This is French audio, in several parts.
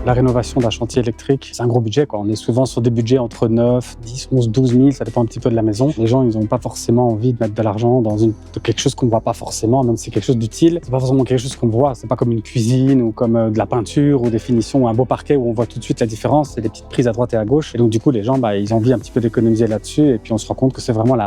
La rénovation d'un chantier électrique, c'est un gros budget, quoi. On est souvent sur des budgets entre 9, 10, 11, 12 000, ça dépend un petit peu de la maison. Les gens, ils n'ont pas forcément envie de mettre de l'argent dans quelque chose qu'on ne voit pas forcément, même si c'est quelque chose d'utile. C'est pas forcément quelque chose qu'on voit, c'est pas comme une cuisine ou comme de la peinture ou des finitions ou un beau parquet où on voit tout de suite la différence. C'est des petites prises à droite et à gauche. Et donc, du coup, les gens, ils ont envie un petit peu d'économiser là-dessus. Et puis, on se rend compte que c'est vraiment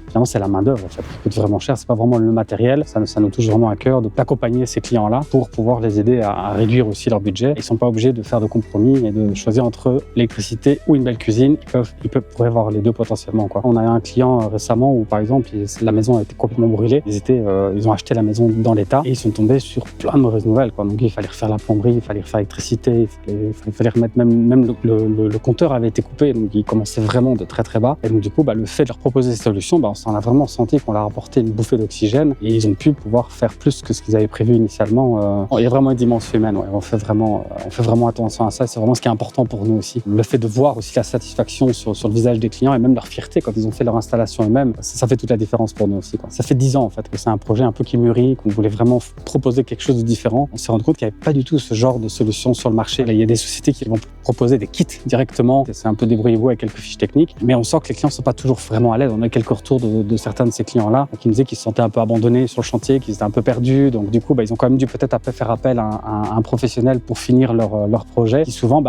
finalement, c'est la main-d'œuvre, en fait, qui coûte vraiment cher. C'est pas vraiment le matériel. Ça nous touche vraiment à cœur d'accompagner ces clients-là pour pouvoir les aider à réduire aussi leur budget. Ils sont pas obligés de faire de compromis et de choisir entre l'électricité ou une belle cuisine. Ils pourraient avoir les deux potentiellement, quoi. On a eu un client récemment où, par exemple, la maison a été complètement brûlée. Ils ont acheté la maison dans l'état et ils sont tombés sur plein de mauvaises nouvelles, quoi. Donc, il fallait refaire la plomberie, il fallait refaire l'électricité, il fallait remettre même le compteur avait été coupé, donc il commençait vraiment de très très bas. Et donc, du coup, le fait de leur proposer des solutions, on a vraiment senti qu'on leur apportait une bouffée d'oxygène et ils ont pu pouvoir faire plus que ce qu'ils avaient prévu initialement. Il y a vraiment une dimension humaine, ouais. On fait vraiment attention à ça. C'est vraiment ce qui est important pour nous aussi. Le fait de voir aussi la satisfaction sur le visage des clients et même leur fierté quand ils ont fait leur installation eux-mêmes, ça fait toute la différence pour nous aussi, quoi. Ça fait 10 ans en fait que c'est un projet un peu qui mûrit, qu'on voulait vraiment proposer quelque chose de différent. On s'est rendu compte qu'il n'y avait pas du tout ce genre de solution sur le marché. Là, il y a des sociétés qui vont proposer des kits directement. C'est un peu débrouillez-vous avec quelques fiches techniques, mais on sent que les clients ne sont pas toujours vraiment à l'aise. On a quelques retours de certains de ces clients-là qui nous disaient qu'ils se sentaient un peu abandonnés sur le chantier, qu'ils étaient un peu perdus. Donc du coup, ils ont quand même dû peut-être après faire appel à un professionnel pour finir leur projet. Qui souvent,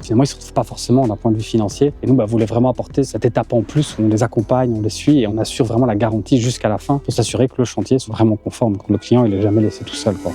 finalement, ils se retrouvent pas forcément d'un point de vue financier. Et nous, on voulait vraiment apporter cette étape en plus où on les accompagne, on les suit et on assure vraiment la garantie jusqu'à la fin pour s'assurer que le chantier soit vraiment conforme, que le client il est jamais laissé tout seul, quoi.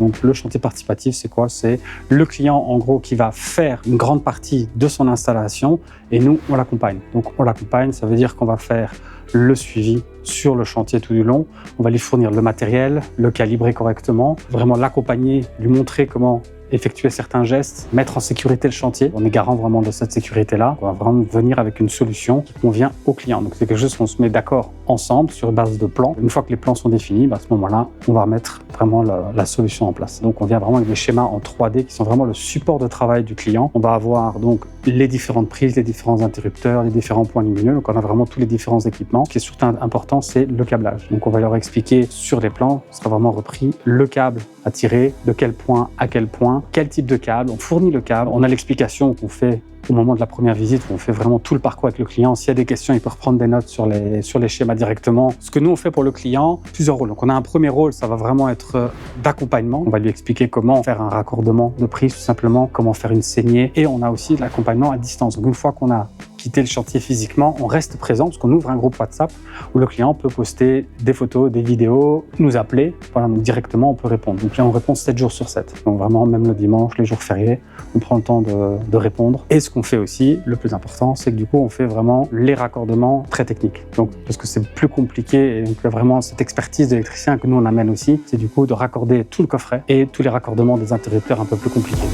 Donc le chantier participatif, c'est quoi? C'est le client en gros qui va faire une grande partie de son installation et nous, on l'accompagne. Donc on l'accompagne, ça veut dire qu'on va faire le suivi sur le chantier tout du long. On va lui fournir le matériel, le calibrer correctement, vraiment l'accompagner, lui montrer comment effectuer certains gestes, mettre en sécurité le chantier. On est garant vraiment de cette sécurité-là. On va vraiment venir avec une solution qui convient au client. Donc c'est quelque chose qu'on se met d'accord ensemble sur base de plans. Une fois que les plans sont définis, à ce moment-là, on va remettre vraiment la solution en place. Donc on vient vraiment avec des schémas en 3D qui sont vraiment le support de travail du client. On va avoir donc les différentes prises, les différents interrupteurs, les différents points lumineux. Donc on a vraiment tous les différents équipements. Ce qui est surtout important, c'est le câblage. Donc on va leur expliquer sur les plans, ce sera vraiment repris le câble à tirer, de quel point à quel point, quel type de câble. On fournit le câble. On a l'explication qu'on fait au moment de la première visite où on fait vraiment tout le parcours avec le client. S'il y a des questions, il peut reprendre des notes sur les schémas directement. Ce que nous, on fait pour le client, plusieurs rôles. Donc, on a un premier rôle, ça va vraiment être d'accompagnement. On va lui expliquer comment faire un raccordement de prise, tout simplement, comment faire une saignée. Et on a aussi de l'accompagnement à distance. Donc, une fois qu'on a quitté le chantier physiquement, on reste présent parce qu'on ouvre un groupe WhatsApp où le client peut poster des photos, des vidéos, nous appeler. Voilà, donc directement, on peut répondre. Donc là, on répond 7 jours sur 7. Donc vraiment, même le dimanche, les jours fériés, on prend le temps de répondre. Et ce qu'on fait aussi, le plus important, c'est que du coup, on fait vraiment les raccordements très techniques. Donc, parce que c'est plus compliqué et donc vraiment cette expertise d'électricien que nous, on amène aussi, c'est du coup de raccorder tout le coffret et tous les raccordements des interrupteurs un peu plus compliqués.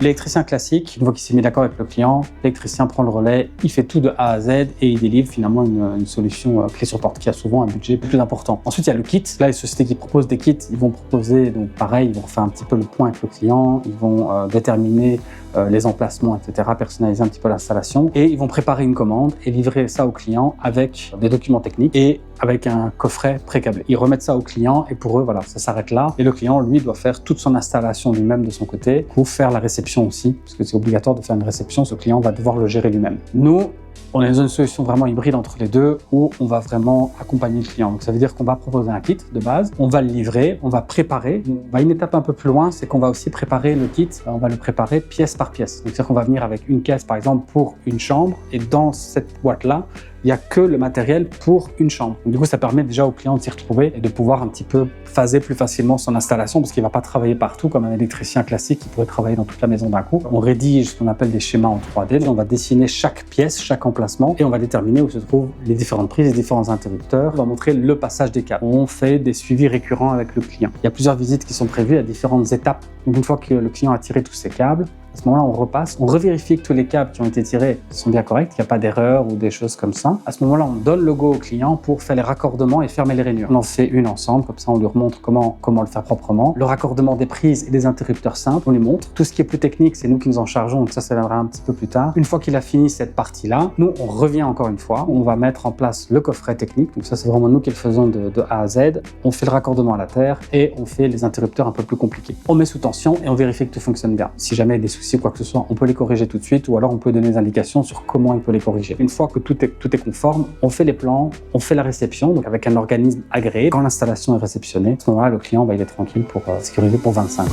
L'électricien classique, une fois qu'il s'est mis d'accord avec le client, l'électricien prend le relais, il fait tout de A à Z et il délivre finalement une solution clé sur porte qui a souvent un budget plus important. Ensuite, il y a le kit. Là, les sociétés qui proposent des kits, ils vont proposer, donc pareil, ils vont faire un petit peu le point avec le client, ils vont déterminer les emplacements, etc., personnaliser un petit peu l'installation et ils vont préparer une commande et livrer ça au client avec des documents techniques et avec un coffret pré-câblé. Ils remettent ça au client et pour eux, voilà, ça s'arrête là. Et le client, lui, doit faire toute son installation lui-même de son côté pour faire la réception aussi, parce que c'est obligatoire de faire une réception, ce client va devoir le gérer lui-même. Nous, on est dans une solution vraiment hybride entre les deux où on va vraiment accompagner le client. Donc ça veut dire qu'on va proposer un kit de base, on va le livrer, on va préparer. On va une étape un peu plus loin, c'est qu'on va aussi préparer le kit, on va le préparer pièce par pièce. Donc c'est-à-dire qu'on va venir avec une caisse par exemple pour une chambre et dans cette boîte-là, il n'y a que le matériel pour une chambre. Donc, du coup, ça permet déjà au client de s'y retrouver et de pouvoir un petit peu phaser plus facilement son installation parce qu'il ne va pas travailler partout comme un électricien classique qui pourrait travailler dans toute la maison d'un coup. On rédige ce qu'on appelle des schémas en 3D. On va dessiner chaque pièce, chaque emplacement et on va déterminer où se trouvent les différentes prises, les différents interrupteurs. On va montrer le passage des câbles. On fait des suivis récurrents avec le client. Il y a plusieurs visites qui sont prévues à différentes étapes. Donc, une fois que le client a tiré tous ses câbles, À ce moment-là, on repasse, on revérifie que tous les câbles qui ont été tirés sont bien corrects, qu'il n'y a pas d'erreur ou des choses comme ça. À ce moment-là, on donne le go au client pour faire les raccordements et fermer les rainures. On en fait une ensemble, comme ça on lui remontre comment le faire proprement. Le raccordement des prises et des interrupteurs simples, on lui montre. Tout ce qui est plus technique, c'est nous qui nous en chargeons, donc ça viendra un petit peu plus tard. Une fois qu'il a fini cette partie-là, nous, on revient encore une fois. On va mettre en place le coffret technique, donc ça c'est vraiment nous qui le faisons de A à Z. On fait le raccordement à la terre et on fait les interrupteurs un peu plus compliqués. On met sous tension et on vérifie que tout fonctionne bien. Si jamais il y a des soucis ou quoi que ce soit, on peut les corriger tout de suite ou alors on peut donner des indications sur comment il peut les corriger. Une fois que tout est conforme, on fait les plans, on fait la réception, donc avec un organisme agréé. Quand l'installation est réceptionnée, à ce moment-là, le client, il est tranquille pour sécuriser pour 25 ans.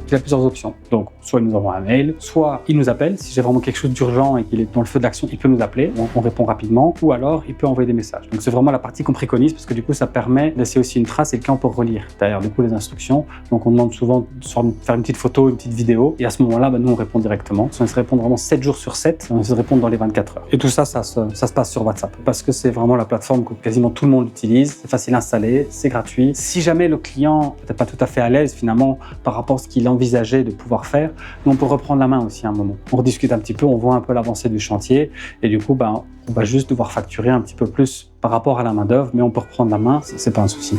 Il y a plusieurs options. Donc, soit il nous envoie un mail, soit il nous appelle. Si j'ai vraiment quelque chose d'urgent et qu'il est dans le feu de l'action, il peut nous appeler. On répond rapidement. Ou alors, il peut envoyer des messages. Donc, c'est vraiment la partie qu'on préconise parce que du coup, ça permet de laisser aussi une trace et le client peut relire derrière du coup les instructions. Donc, on demande souvent de faire une petite photo, une petite vidéo. Et à ce moment-là, nous, on répond directement. On se répond vraiment 7 jours sur 7. On se répond dans les 24 heures. Et tout ça, ça se passe sur WhatsApp parce que c'est vraiment la plateforme que quasiment tout le monde utilise. C'est facile à installer, c'est gratuit. Si jamais le client n'est pas tout à fait à l'aise finalement par rapport à ce qu'il envisageait de pouvoir faire, nous on peut reprendre la main aussi à un moment. On rediscute un petit peu, on voit un peu l'avancée du chantier et du coup on va juste devoir facturer un petit peu plus par rapport à la main d'œuvre, mais on peut reprendre la main, c'est pas un souci.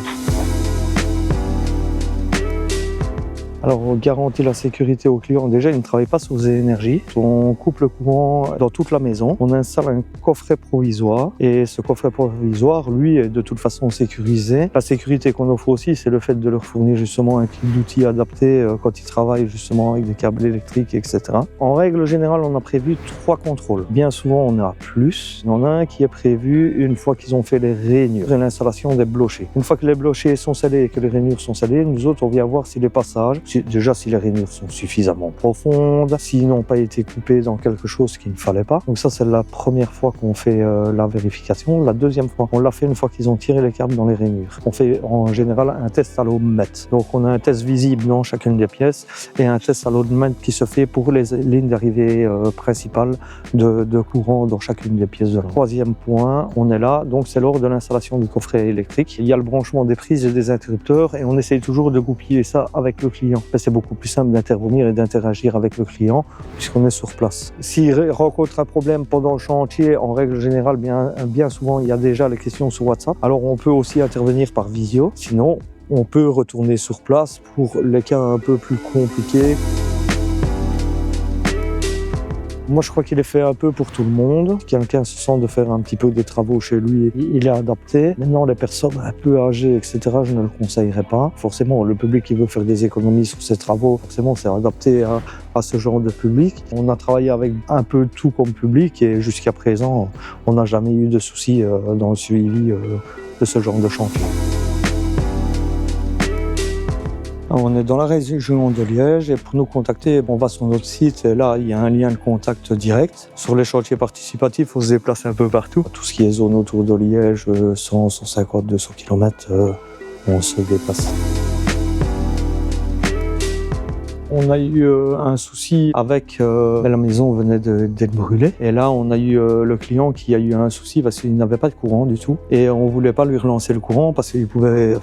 Alors, on garantit la sécurité au client. Déjà, il ne travaille pas sous énergie. On coupe le courant dans toute la maison. On installe un coffret provisoire. Et ce coffret provisoire, lui, est de toute façon sécurisé. La sécurité qu'on offre aussi, c'est le fait de leur fournir justement un kit d'outils adapté quand ils travaillent justement avec des câbles électriques, etc. En règle générale, on a prévu 3 contrôles. Bien souvent, on a plus. Il y en a un qui est prévu une fois qu'ils ont fait les rainures et l'installation des blochers. Une fois que les blochers sont scellés et que les rainures sont scellées, nous autres, on vient voir si les passages, déjà si les rainures sont suffisamment profondes, s'ils n'ont pas été coupés dans quelque chose qu'il ne fallait pas. Donc ça, c'est la première fois qu'on fait la vérification. La deuxième fois, on l'a fait une fois qu'ils ont tiré les câbles dans les rainures. On fait en général un test à l'ohmmètre. Donc on a un test visible dans chacune des pièces et un test à l'ohmmètre qui se fait pour les lignes d'arrivée principales de courant dans chacune des pièces de la. Troisième point, on est là, donc c'est lors de l'installation du coffret électrique. Il y a le branchement des prises et des interrupteurs et on essaye toujours de goupiller ça avec le client. C'est beaucoup plus simple d'intervenir et d'interagir avec le client puisqu'on est sur place. S'il rencontre un problème pendant le chantier, en règle générale, bien souvent, il y a déjà les questions sur WhatsApp. Alors, on peut aussi intervenir par visio. Sinon, on peut retourner sur place pour les cas un peu plus compliqués. Moi, je crois qu'il est fait un peu pour tout le monde. Si quelqu'un se sent de faire un petit peu des travaux chez lui, il est adapté. Maintenant, les personnes un peu âgées, etc., je ne le conseillerais pas. Forcément, le public qui veut faire des économies sur ses travaux, forcément, c'est adapté à ce genre de public. On a travaillé avec un peu tout comme public et jusqu'à présent, on n'a jamais eu de soucis dans le suivi de ce genre de chantier. On est dans la région de Liège et pour nous contacter, on va sur notre site et là, il y a un lien de contact direct. Sur les chantiers participatifs, on se déplace un peu partout. Tout ce qui est zone autour de Liège, 100, 150, 200 km, on se déplace. On a eu un souci avec la maison venait d'être brûlée et là on a eu le client qui a eu un souci parce qu'il n'avait pas de courant du tout et on voulait pas lui relancer le courant parce qu'il pouvait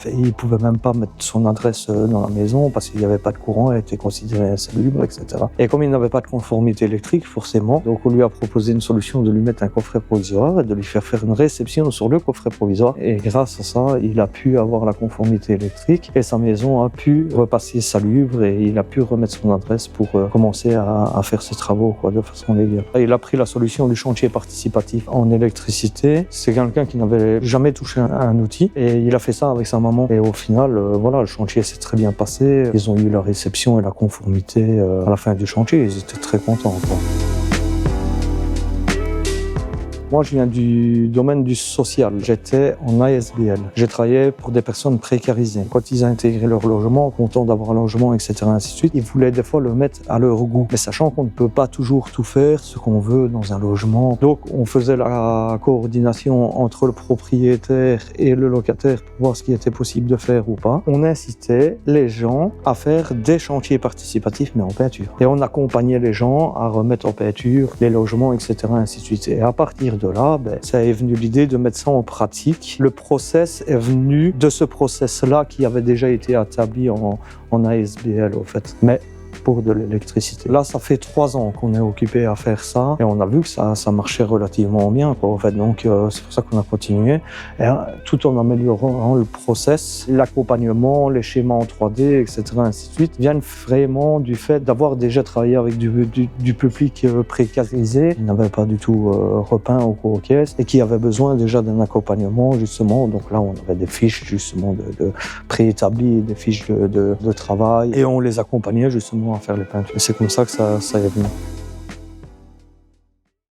même pas mettre son adresse dans la maison parce qu'il n'y avait pas de courant, elle était considérée insalubre, etc. Et comme il n'avait pas de conformité électrique forcément, donc on lui a proposé une solution de lui mettre un coffret provisoire et de lui faire une réception sur le coffret provisoire et grâce à ça il a pu avoir la conformité électrique et sa maison a pu repasser salubre et il a pu remettre son adresse pour commencer à faire ses travaux de façon légale. Il a pris la solution du chantier participatif en électricité. C'est quelqu'un qui n'avait jamais touché un outil et il a fait ça avec sa maman. Et au final, le chantier s'est très bien passé. Ils ont eu la réception et la conformité à la fin du chantier. Ils étaient très contents. Moi, je viens du domaine du social. J'étais en ASBL. J'ai travaillé pour des personnes précarisées. Quand ils ont intégré leur logement, contents d'avoir un logement, etc., ainsi de suite, ils voulaient des fois le mettre à leur goût. Mais sachant qu'on ne peut pas toujours tout faire, ce qu'on veut dans un logement. Donc, on faisait la coordination entre le propriétaire et le locataire pour voir ce qui était possible de faire ou pas. On incitait les gens à faire des chantiers participatifs, mais en peinture. Et on accompagnait les gens à remettre en peinture les logements, etc., ainsi de suite. Et à partir de de là, ça est venu l'idée de mettre ça en pratique. Le process est venu de ce process-là qui avait déjà été établi en ASBL, au fait. Mais pour de l'électricité. Là, ça fait 3 ans qu'on est occupé à faire ça et on a vu que ça marchait relativement bien, quoi, en fait. Donc, c'est pour ça qu'on a continué. Et, tout en améliorant le process, l'accompagnement, les schémas en 3D, etc., ainsi de suite, viennent vraiment du fait d'avoir déjà travaillé avec du public précarisé, qui n'avait pas du tout repeint au cours-caisse et qui avait besoin déjà d'un accompagnement, justement. Donc là, on avait des fiches, justement, de préétablies, des fiches de travail et on les accompagnait, justement, à faire les peintures. Et c'est comme ça que ça est venu.